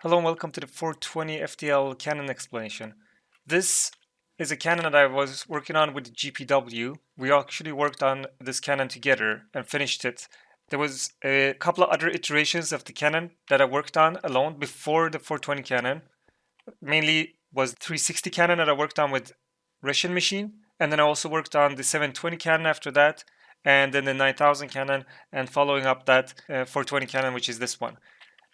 Hello and welcome to the 420 FTL cannon explanation. This is a cannon that I was working on with the GPW. We actually worked on this cannon together and finished it. There was a couple of other iterations of the cannon that I worked on alone before the 420 cannon. Mainly was 360 cannon that I worked on with Russian machine, and then I also worked on the 720 cannon after that, and then the 9000 cannon, and following up that 420 cannon, which is this one.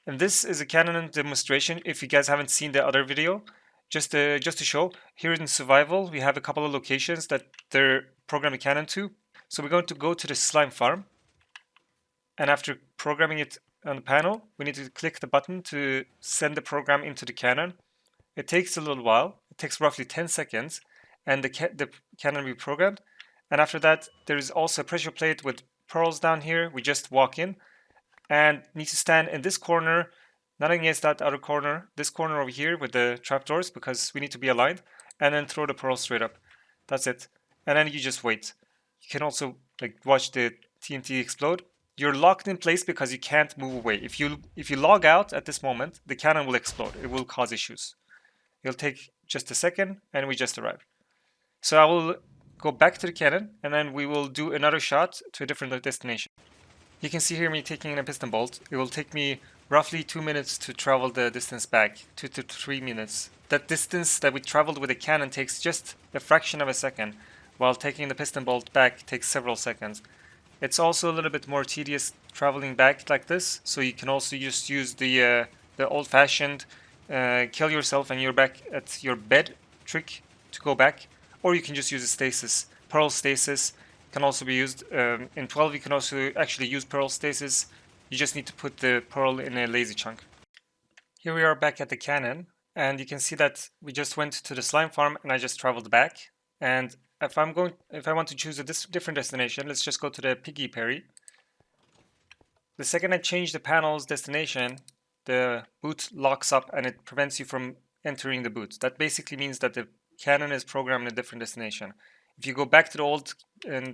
And this is a cannon demonstration. If you guys haven't seen the other video, just to show, here in survival, we have a couple of locations that they're programming cannon to. So we're going to go to the slime farm. And after programming it on the panel, we need to click the button to send the program into the cannon. It takes a little while. It takes roughly 10 seconds. And the cannon will be programmed. And after that, there is also a pressure plate with pearls down here. We just walk in and need to stand in this corner, not against that other corner, this corner over here with the trapdoors, because we need to be aligned, and then throw the pearl straight up. That's it. And then you just wait. You can also watch the TNT explode. You're locked in place because you can't move away. If you log out at this moment, the cannon will explode. It will cause issues. It'll take just a second, and we just arrived. So I will go back to the cannon, and then we will do another shot to a different destination. You can see here me taking a piston bolt. It will take me roughly 2 minutes to travel the distance back, 2 to 3 minutes. That distance that we traveled with a cannon takes just a fraction of a second, while taking the piston bolt back takes several seconds. It's also a little bit more tedious traveling back like this, so you can also just use the old-fashioned kill yourself and you're back at your bed trick to go back, or you can just use a stasis, pearl stasis. Can also be used in 12. You can also actually use pearl stasis. You just need to put the pearl in a lazy chunk. Here we are back at the cannon, and you can see that we just went to the slime farm and I just traveled back. And if I want to choose a different destination, let's just go to the piggy Perry. The second I change the panel's destination, the boot locks up and it prevents you from entering the boot. That basically means that the cannon is programmed in a different destination. If you go back to the old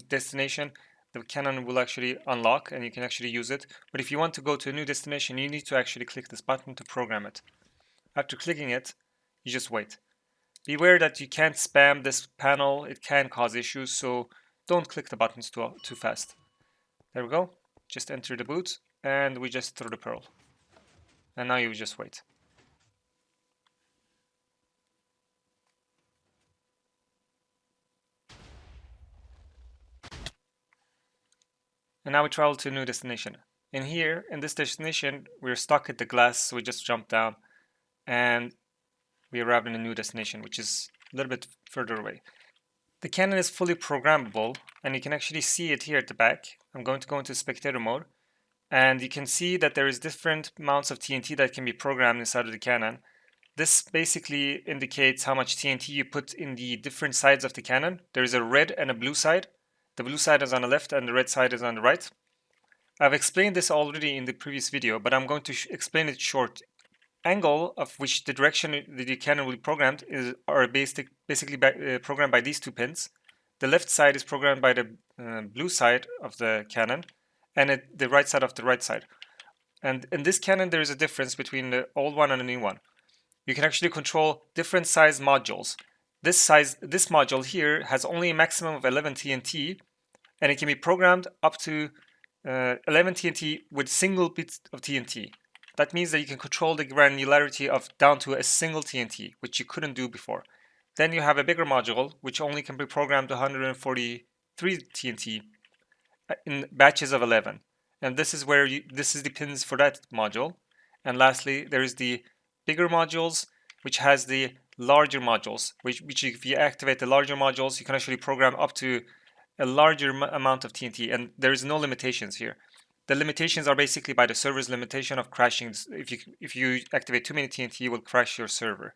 destination, the cannon will actually unlock and you can actually use it. But if you want to go to a new destination, you need to actually click this button to program it. After clicking it, you just wait. Beware that you can't spam this panel. It can cause issues, so don't click the buttons too fast. There we go. Just enter the boot and we just throw the pearl. And now you just wait. And now we travel to a new destination. In here, in this destination, we're stuck at the glass, so we just jump down and we arrive in a new destination, which is a little bit further away. The cannon is fully programmable, and you can actually see it here at the back. I'm going to go into spectator mode, and you can see that there is different amounts of TNT that can be programmed inside of the cannon. This basically indicates how much TNT you put in the different sides of the cannon. There is a red and a blue side. The blue side is on the left and the red side is on the right. I've explained this already in the previous video, but I'm going to explain it short. Angle of which the direction the cannon will be programmed are basically programmed by these two pins. The left side is programmed by the blue side of the cannon, and the right side of the right side. And in this cannon, there is a difference between the old one and the new one. You can actually control different size modules. This module here has only a maximum of 11 TNT, and it can be programmed up to 11 TNT with single bits of TNT. That means that you can control the granularity of down to a single TNT, which you couldn't do before. Then you have a bigger module, which only can be programmed to 143 TNT in batches of 11. And this is where this is the pins for that module. And lastly, there is the bigger modules, which has the larger modules, which if you activate the larger modules, you can actually program up to a larger amount of TNT, and there is no limitations here. The limitations are basically by the server's limitation of crashing. If you activate too many TNT, it will crash your server.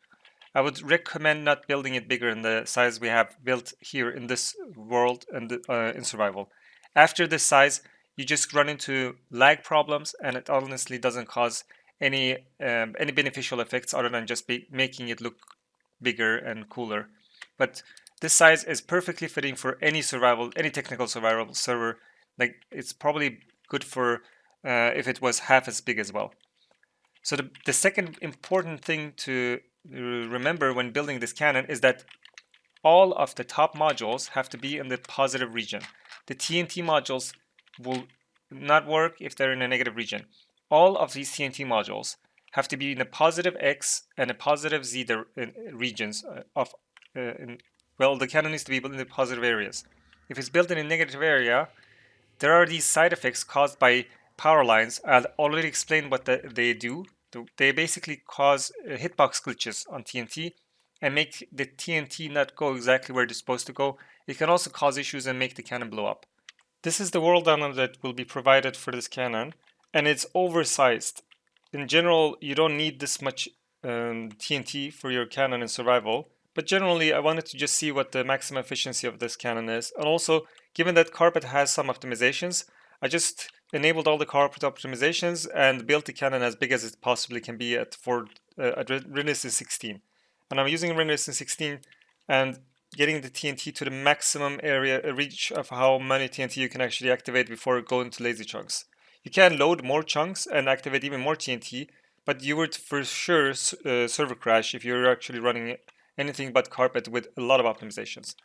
I would recommend not building it bigger than the size we have built here in this world and in survival. After this size, you just run into lag problems, and it honestly doesn't cause any beneficial effects other than just making it look bigger and cooler. But this size is perfectly fitting for any technical survival server. Like, it's probably good for if it was half as big as well. So the second important thing to remember when building this cannon is that all of the top modules have to be in the positive region. The TNT modules will not work if they're in a negative region. All of these TNT modules have to be in a positive X and a positive Z regions well, the cannon needs to be built in the positive areas. If it's built in a negative area, there are these side effects caused by power lines. I'll already explained what they do. They basically cause hitbox glitches on TNT and make the TNT not go exactly where it's supposed to go. It can also cause issues and make the cannon blow up. This is the world download that will be provided for this cannon, and it's oversized. In general, you don't need this much TNT for your cannon in survival, but generally I wanted to just see what the maximum efficiency of this cannon is. And also, given that Carpet has some optimizations, I just enabled all the Carpet optimizations and built the cannon as big as it possibly can be at Redesigned 16. And I'm using Redesigned 16 and getting the TNT to the maximum area reach of how many TNT you can actually activate before going to lazy chunks. You can load more chunks and activate even more TNT, but you would for sure server crash if you're actually running anything but Carpet with a lot of optimizations.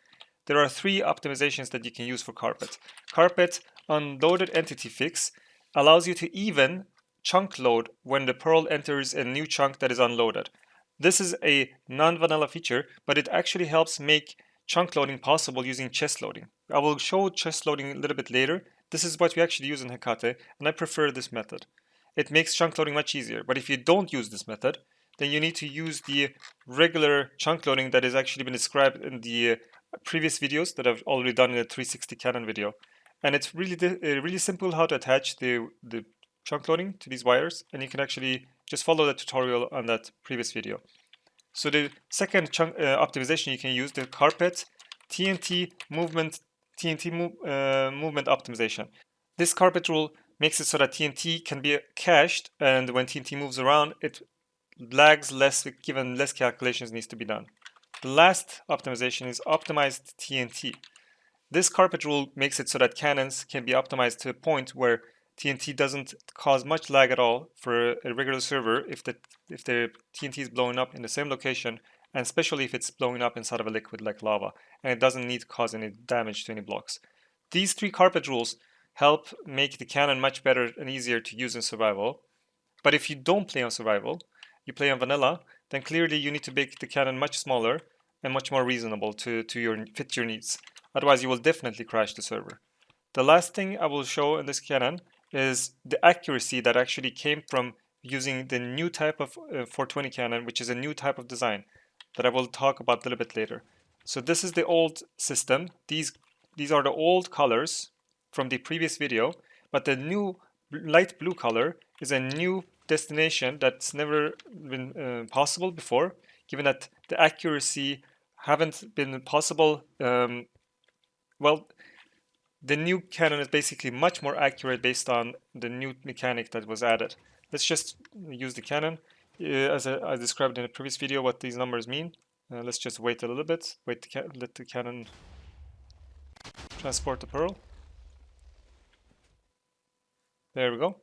There are 3 optimizations that you can use for Carpet. Carpet Unloaded Entity Fix allows you to even chunk load when the Perl enters a new chunk that is unloaded. This is a non-vanilla feature, but it actually helps make chunk loading possible using chest loading. I will show chest loading a little bit later. This is what we actually use in Hecate, and I prefer this method. It makes chunk loading much easier, but if you don't use this method, then you need to use the regular chunk loading that has actually been described in the previous videos that I've already done in the 360 Canon video. And it's really simple how to attach the chunk loading to these wires, and you can actually just follow the tutorial on that previous video. So the second chunk optimization you can use, the Carpet TNT movement movement optimization. This Carpet rule makes it so that TNT can be cached, and when TNT moves around, it lags less, given less calculations needs to be done. The last optimization is optimized TNT. This Carpet rule makes it so that cannons can be optimized to a point where TNT doesn't cause much lag at all for a regular server if the TNT is blowing up in the same location, and especially if it's blowing up inside of a liquid like lava, and it doesn't need to cause any damage to any blocks. These 3 Carpet rules help make the cannon much better and easier to use in survival. But if you don't play on survival, you play on vanilla, then clearly you need to make the cannon much smaller and much more reasonable to fit your needs. Otherwise, you will definitely crash the server. The last thing I will show in this cannon is the accuracy that actually came from using the new type of 420 cannon, which is a new type of design that I will talk about a little bit later. So this is the old system. These are the old colors from the previous video, but the new light blue color is a new destination that's never been possible before, given that the accuracy haven't been possible. Well, the new cannon is basically much more accurate based on the new mechanic that was added. Let's just use the cannon. As I described in the previous video what these numbers mean. Let's just wait a little bit. Let the cannon transport the pearl. There we go.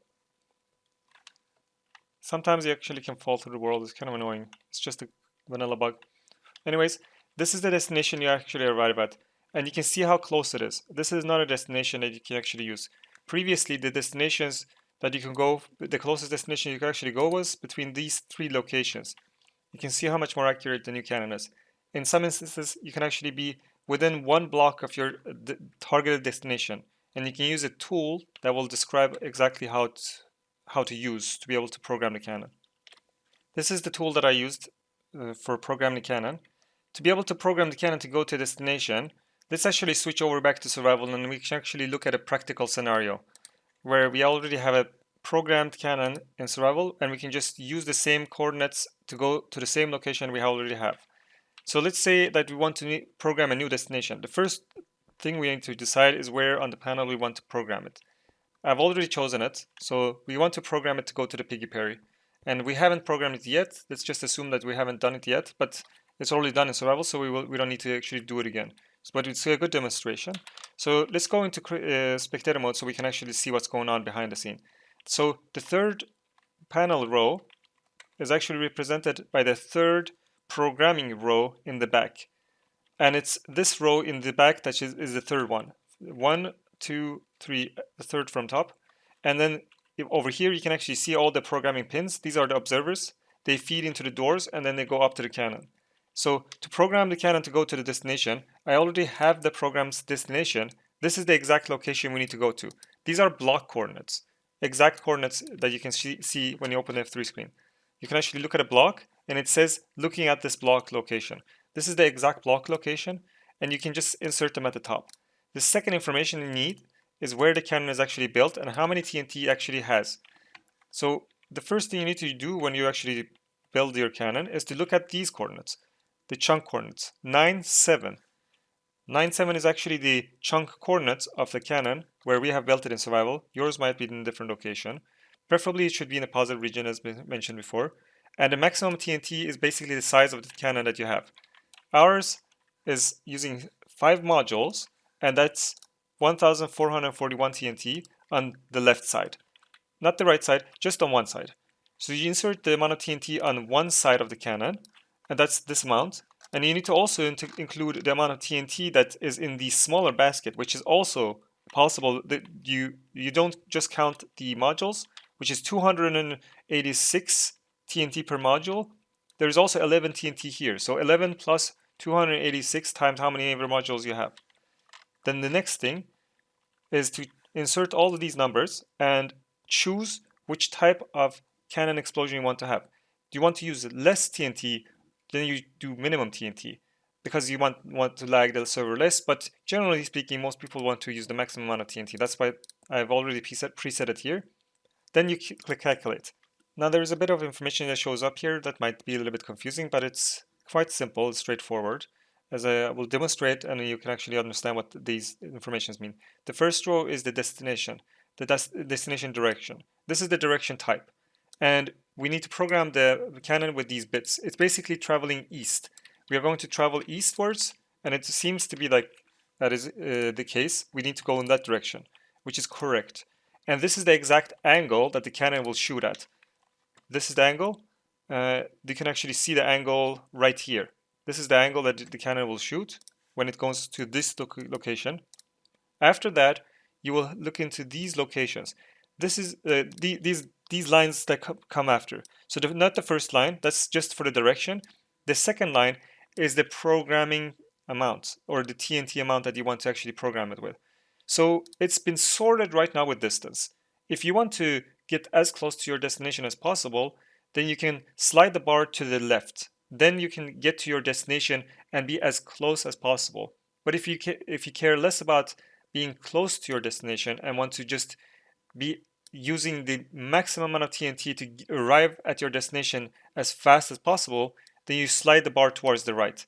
Sometimes you actually can fall through the world. It's kind of annoying. It's just a vanilla bug. Anyways, this is the destination you actually arrive at. And you can see how close it is. This is not a destination that you can actually use. Previously, the destinations that you can go, the closest destination you can actually go was between these 3 locations. You can see how much more accurate the new cannon is. In some instances, you can actually be within 1 block of your targeted destination. And you can use a tool that will describe exactly how to use to be able to program the cannon. This is the tool that I used for programming the cannon. To be able to program the cannon to go to a destination, let's actually switch over back to survival, and we can actually look at a practical scenario where we already have a programmed cannon in survival, and we can just use the same coordinates to go to the same location we already have. So let's say that we want to program a new destination. The first thing we need to decide is where on the panel we want to program it. I've already chosen it, so we want to program it to go to the Piggy Perry. And we haven't programmed it yet. Let's just assume that we haven't done it yet, but it's already done in survival, so we don't need to actually do it again. But it's a good demonstration. So let's go into spectator mode so we can actually see what's going on behind the scene. So the third panel row is actually represented by the third programming row in the back. And it's this row in the back that is the third one. 1, 2, 3, the third from top. And then over here, you can actually see all the programming pins. These are the observers. They feed into the doors, and then they go up to the cannon. So to program the cannon to go to the destination, I already have the program's destination. This is the exact location we need to go to. These are block coordinates, exact coordinates that you can see when you open the F3 screen. You can actually look at a block, and it says looking at this block location. This is the exact block location, and you can just insert them at the top. The second information you need is where the cannon is actually built and how many TNT it actually has. So the first thing you need to do when you actually build your cannon is to look at these coordinates, the chunk coordinates, 9, 7. 9, 7 is actually the chunk coordinates of the cannon where we have built it in survival. Yours might be in a different location. Preferably it should be in a positive region as mentioned before. And the maximum TNT is basically the size of the cannon that you have. Ours is using 5 modules, and that's 1441 TNT on the left side. Not the right side, just on one side. So you insert the amount of TNT on one side of the cannon, and that's this amount. And you need to also include the amount of TNT that is in the smaller basket, which is also possible that you don't just count the modules, which is 286 TNT per module. There's also 11 TNT here. So 11 plus 286 times how many ever modules you have. Then the next thing is to insert all of these numbers and choose which type of cannon explosion you want to have. Do you want to use less TNT? Then you do minimum TNT because you want to lag the server less, but generally speaking, most people want to use the maximum amount of TNT. That's why I've already preset it here. Then you click calculate. Now there's a bit of information that shows up here that might be a little bit confusing, but it's quite simple, it's straightforward. As I will demonstrate, and you can actually understand what these informations mean. The first row is the destination, the destination direction. This is the direction type. And we need to program the cannon with these bits. It's basically traveling east. We are going to travel eastwards, and it seems to be like that is the case. We need to go in that direction, which is correct. And this is the exact angle that the cannon will shoot at. This is the angle. You can actually see the angle right here. This is the angle that the cannon will shoot when it goes to this location. After that, you will look into these locations. This is these lines that come after. So not the first line, that's just for the direction. The second line is the programming amount, or the TNT amount that you want to actually program it with. So it's been sorted right now with distance. If you want to get as close to your destination as possible, then you can slide the bar to the left. Then you can get to your destination and be as close as possible. But if you care less about being close to your destination and want to just be using the maximum amount of TNT to arrive at your destination as fast as possible, then you slide the bar towards the right.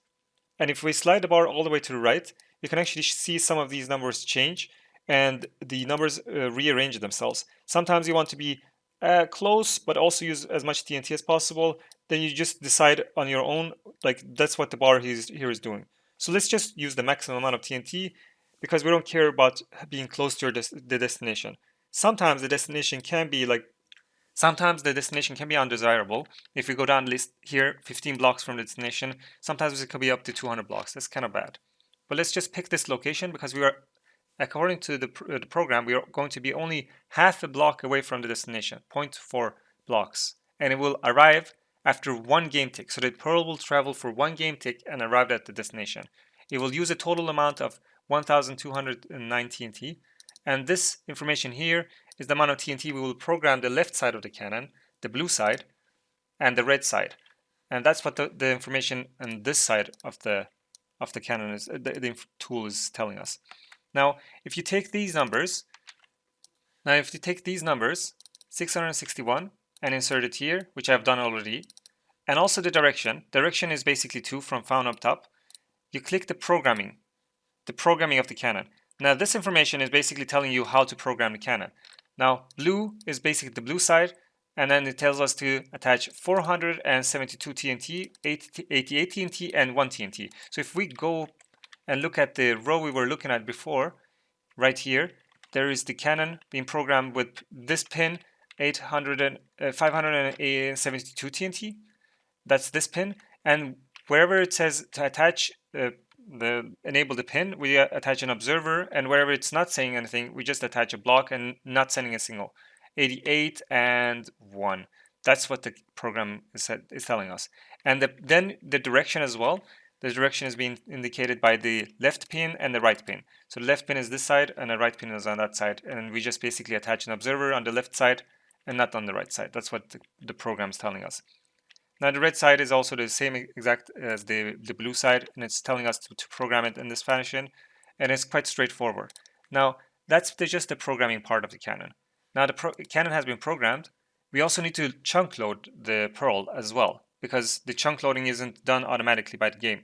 And if we slide the bar all the way to the right, you can actually see some of these numbers change and the numbers rearrange themselves. Sometimes you want to be close, but also use as much TNT as possible. Then you just decide on your own, like that's what the bar here is doing. So let's just use the maximum amount of TNT because we don't care about being close to the destination. Sometimes the destination can be undesirable. If we go down the list here, 15 blocks from the destination, sometimes it could be up to 200 blocks. That's kind of bad. But let's just pick this location because we are, according to the program, we are going to be only half a block away from the destination, 0.4 blocks. And it will arrive after one game tick. So the Pearl will travel for one game tick and arrive at the destination. It will use a total amount of 1,209 TNT. And this information here is the amount of TNT we will program the left side of the cannon, the blue side, and the red side. And that's what the information on this side of the cannon is, the tool is telling us. Now, if you take these numbers, 661, and insert it here, which I've done already, and also the direction. Direction is basically 2 from found up top. You click the programming of the cannon. Now, this information is basically telling you how to program the cannon. Now, blue is basically the blue side, and then it tells us to attach 472 TNT, 88 TNT, and 1 TNT. So if we go and look at the row we were looking at before, right here, there is the cannon being programmed with this pin 572 TNT. That's this pin, and wherever it says to attach enable the pin, we attach an observer, and wherever it's not saying anything, we just attach a block and not sending a signal. 88 and 1. That's what the program is telling us. And then the direction as well. The direction is being indicated by the left pin and the right pin. So the left pin is this side and the right pin is on that side. And we just basically attach an observer on the left side and not on the right side. That's what the program is telling us. Now the red side is also the same exact as the blue side, and it's telling us to program it in this fashion, and it's quite straightforward. Now that's just the programming part of the cannon. Now the cannon has been programmed. We also need to chunk load the Perl as well, because the chunk loading isn't done automatically by the game.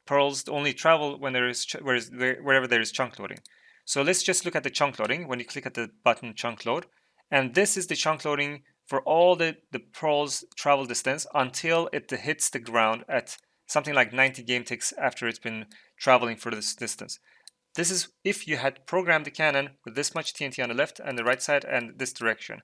Perls only travel when wherever there is chunk loading. So let's just look at the chunk loading when you click at the button chunk load, and this is the chunk loading for all the Perl's travel distance until it hits the ground at something like 90 game ticks after it's been traveling for this distance. This is if you had programmed the cannon with this much TNT on the left and the right side and this direction.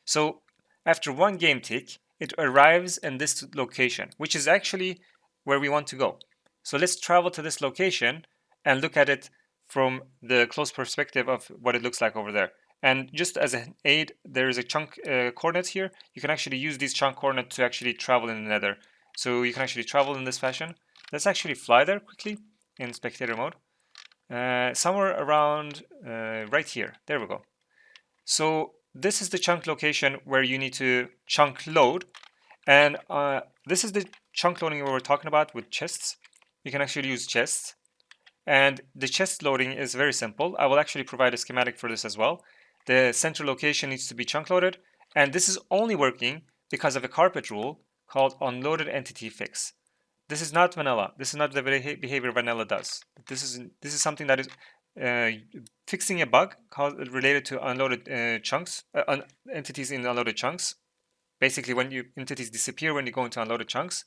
So after one game tick, it arrives in this location, which is actually where we want to go. So let's travel to this location and look at it from the close perspective of what it looks like over there. And just as an aid, there is a chunk coordinates here. You can actually use these chunk coordinates to actually travel in the nether. So you can actually travel in this fashion. Let's actually fly there quickly in spectator mode. Somewhere around right here. There we go. So this is the chunk location where you need to chunk load. And this is the chunk loading we were talking about with chests. You can actually use chests. And the chest loading is very simple. I will actually provide a schematic for this as well. The center location needs to be chunk loaded, and this is only working because of a carpet rule called unloaded entity fix. This is not vanilla. This is not the behavior vanilla does. This is something that is fixing a bug related to unloaded chunks, entities in unloaded chunks. Basically, when entities disappear when you go into unloaded chunks,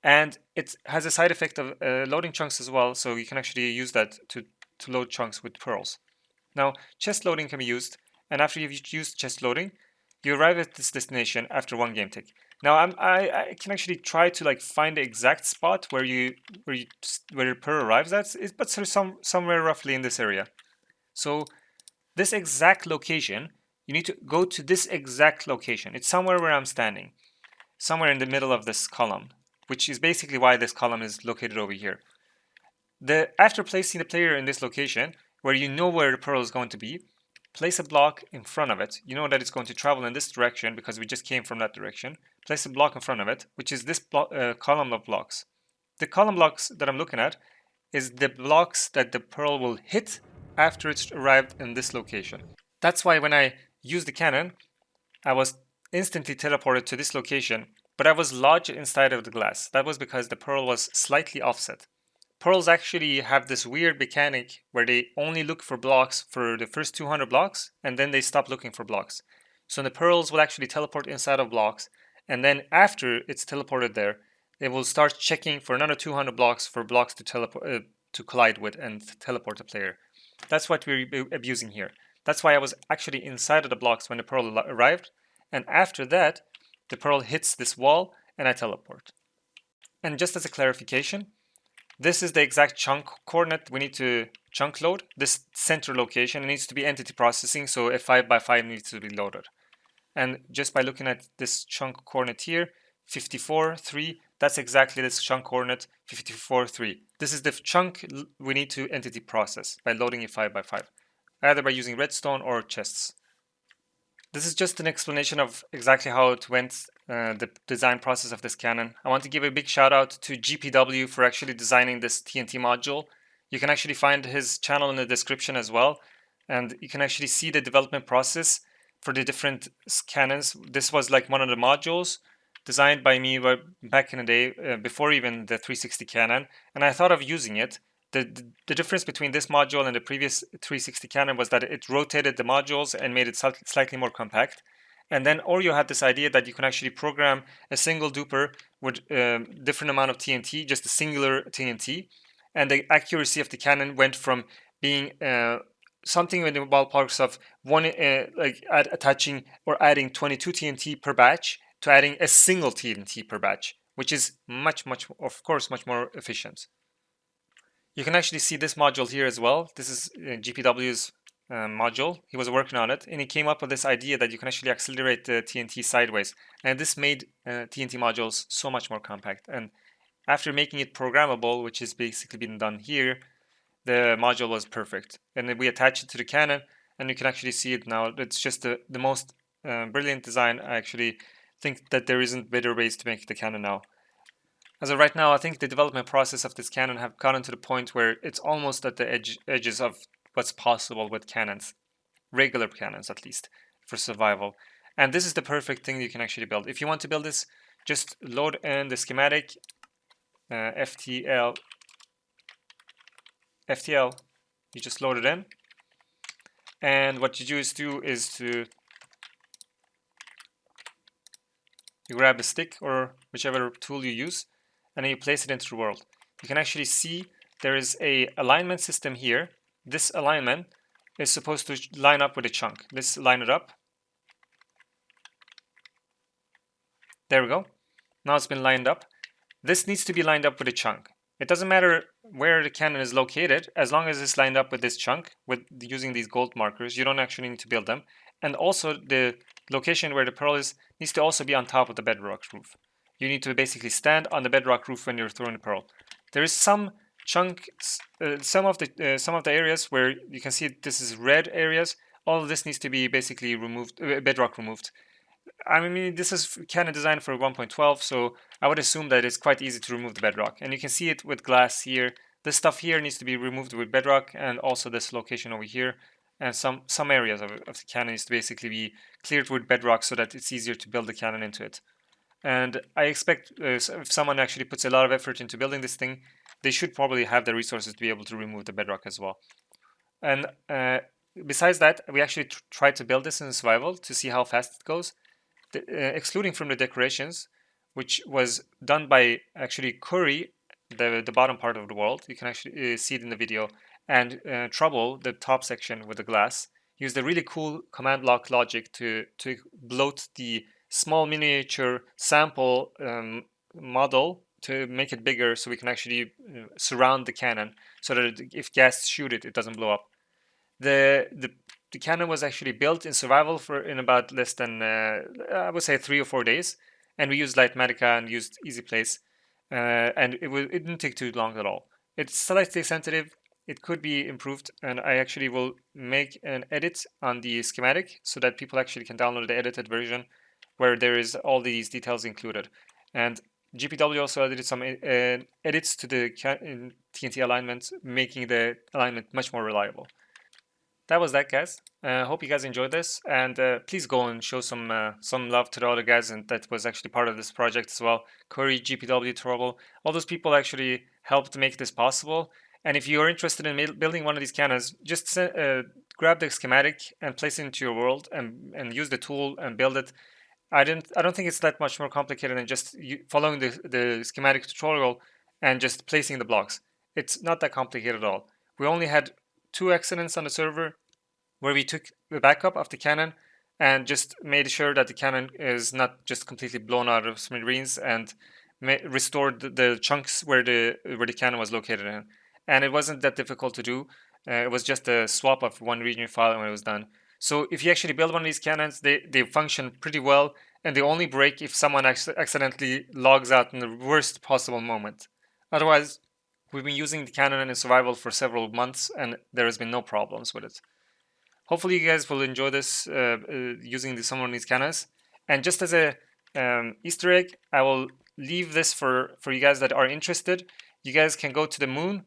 and it has a side effect of loading chunks as well. So you can actually use that to load chunks with pearls. Now, chest loading can be used. And after you've used chest loading, you arrive at this destination after one game tick. Now I can actually try to like find the exact spot where your per arrives at, but somewhere roughly in this area. So this exact location, you need to go to this exact location. It's somewhere where I'm standing, somewhere in the middle of this column, which is basically why this column is located over here. After placing the player in this location, where you know where the pearl is going to be, place a block in front of it. You know that it's going to travel in this direction because we just came from that direction. Place a block in front of it, which is this column of blocks. The column blocks that I'm looking at is the blocks that the pearl will hit after it's arrived in this location. That's why when I used the cannon, I was instantly teleported to this location, but I was lodged inside of the glass. That was because the pearl was slightly offset. Pearls actually have this weird mechanic where they only look for blocks for the first 200 blocks, and then they stop looking for blocks. So the pearls will actually teleport inside of blocks, and then after it's teleported there, it will start checking for another 200 blocks for blocks to teleport to collide with and teleport the player. That's what we're abusing here. That's why I was actually inside of the blocks when the pearl arrived, and after that, the pearl hits this wall and I teleport. And just as a clarification, this is the exact chunk coordinate we need to chunk load. This center location needs to be entity processing, so a 5x5 needs to be loaded. And just by looking at this chunk coordinate here, 54, 3, that's exactly this chunk coordinate, 54, 3. This is the chunk we need to entity process by loading a 5x5, either by using redstone or chests. This is just an explanation of exactly how it went, the design process of this cannon. I want to give a big shout out to GPW for actually designing this TNT module. You can actually find his channel in the description as well, and you can actually see the development process for the different cannons. This was like one of the modules designed by me back in the day, before even the 360 cannon, and I thought of using it. The difference between this module and the previous 360 cannon was that it rotated the modules and made it slightly more compact. And then Oreo had this idea that you can actually program a single duper with different amount of TNT, just a singular TNT. And the accuracy of the cannon went from being something in the ballparks of attaching or adding 22 TNT per batch to adding a single TNT per batch, which is much more efficient. You can actually see this module here as well. This is GPW's module. He was working on it, and he came up with this idea that you can actually accelerate the TNT sideways, and this made TNT modules so much more compact. And after making it programmable, which is basically been done here, the module was perfect. And then we attach it to the cannon, and you can actually see it now. It's just the most brilliant design. I actually think that there isn't better ways to make the cannon now. As of right now, I think the development process of this cannon have gotten to the point where it's almost at the edges of what's possible with cannons, regular cannons at least, for survival. And this is the perfect thing you can actually build. If you want to build this, just load in the schematic, FTL, you just load it in. And what you just do is to you grab a stick or whichever tool you use, and then you place it into the world. You can actually see there is a alignment system here. This alignment is supposed to line up with a chunk. Let's line it up. There we go. Now it's been lined up. This needs to be lined up with a chunk. It doesn't matter where the cannon is located, as long as it's lined up with this chunk, with using these gold markers. You don't actually need to build them. And also the location where the pearl is needs to also be on top of the bedrock roof. You need to basically stand on the bedrock roof when you're throwing the pearl. There is some chunks, some of the areas where you can see this is red areas. All of this needs to be basically removed, bedrock removed. I mean, this is cannon designed for 1.12, so I would assume that it's quite easy to remove the bedrock. And you can see it with glass here. This stuff here needs to be removed with bedrock, and also this location over here. And some areas of the cannon needs to basically be cleared with bedrock so that it's easier to build the cannon into it. And I expect if someone actually puts a lot of effort into building this thing, they should probably have the resources to be able to remove the bedrock as well. And besides that, we actually tried to build this in survival to see how fast it goes. Excluding from the decorations, which was done by actually Kuiri, the bottom part of the world. You can actually see it in the video. And Trouble, the top section with the glass, used a really cool command block logic to bloat the small miniature sample model to make it bigger so we can actually surround the cannon so that if guests shoot it, it doesn't blow up. The cannon was actually built in survival in about less than I would say 3 or 4 days, and we used Lightmatica and used Easy Place, and it didn't take too long at all. It's slightly sensitive. It could be improved, and I actually will make an edit on the schematic so that people actually can download the edited version where there is all these details included. And GPW also added some edits to the TNT alignment, making the alignment much more reliable. That was that, guys. Hope you guys enjoyed this, and please go and show some love to the other guys and that was actually part of this project as well. Kuiri, PrgmTrouble, all those people actually helped make this possible. And if you are interested in building one of these cannons, just grab the schematic and place it into your world and use the tool and build it. I don't think it's that much more complicated than just following the schematic tutorial and just placing the blocks. It's not that complicated at all. We only had 2 accidents on the server where we took the backup of the cannon and just made sure that the cannon is not just completely blown out of smithereens and restored the chunks where the cannon was located in. And it wasn't that difficult to do. It was just a swap of one region file when it was done. So if you actually build one of these cannons, they function pretty well, and they only break if someone accidentally logs out in the worst possible moment. Otherwise, we've been using the cannon in survival for several months, and there has been no problems with it. Hopefully you guys will enjoy this using some of these cannons. And just as a Easter egg, I will leave this for you guys that are interested. You guys can go to the moon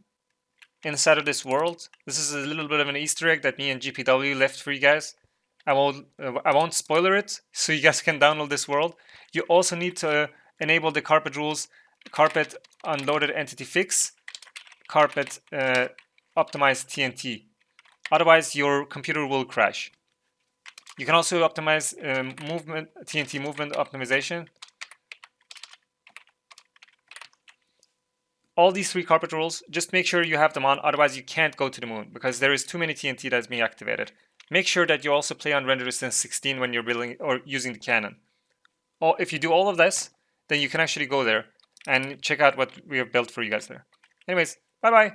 inside of this world. This is a little bit of an Easter egg that me and GPW left for you guys. I won't spoiler it, so you guys can download this world. You also need to enable the carpet rules, carpet unloaded entity fix, carpet optimize TNT. Otherwise, your computer will crash. You can also optimize TNT movement optimization. all these 3 carpet rules, just make sure you have them on, otherwise you can't go to the moon because there is too many TNT that's being activated. Make sure that you also play on render distance 16 when you're building or using the cannon. If you do all of this, then you can actually go there and check out what we have built for you guys there. Anyways, bye bye!